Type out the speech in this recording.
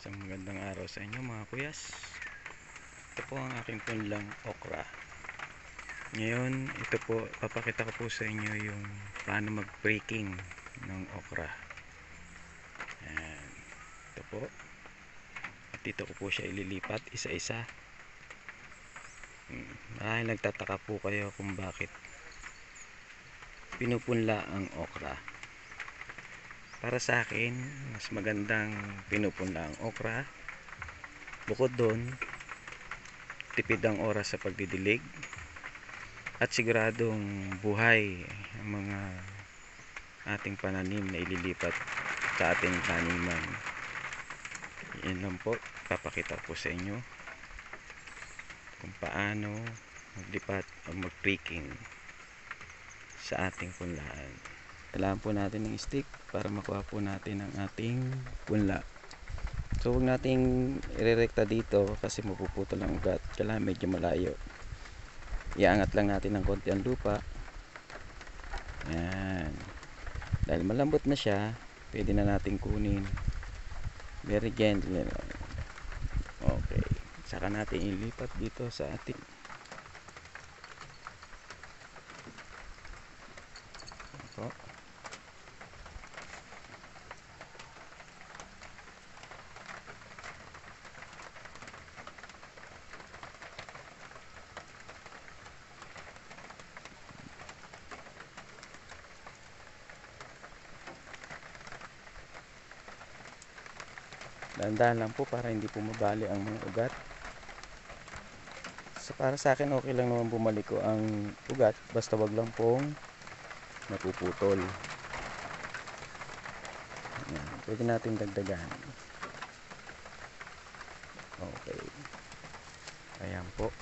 Isang magandang araw sa inyo mga kuyas. Ito po ang aking punlang okra. Ngayon, ito po, papakita ko po sa inyo yung paano mag-breaking ng okra. Ayan. Ito po. At dito ko po siya ililipat isa-isa. Dahil nagtataka po kayo kung bakit pinupunla ang okra. Para sa akin, mas magandang pinupunla ang okra. Bukod doon, tipid ang oras sa pagdidilig at siguradong buhay ang mga ating pananim na ililipat sa ating taniman. Yan lang po, papakita po sa inyo kung paano maglipat o mag-breaking sa ating punlaan. Kailangan po natin ng stick para makuha po natin ang ating punla. So huwag nating irerekta dito kasi mapuputol ang ugat. Kailangan medyo malayo. Iangat lang natin ng konti ang lupa. Yan. Dahil malambot na siya, pwede na natin kunin. Very gently. Okay. Saka natin ilipat dito sa ating ito. Dahan-dahan lang po para hindi po mabali ang mga ugat. So para sa akin okay lang naman bumalik ko ang ugat, basta wag lang pong napuputol. Ayan, pwede natin dagdagan. Okay. Ayan po.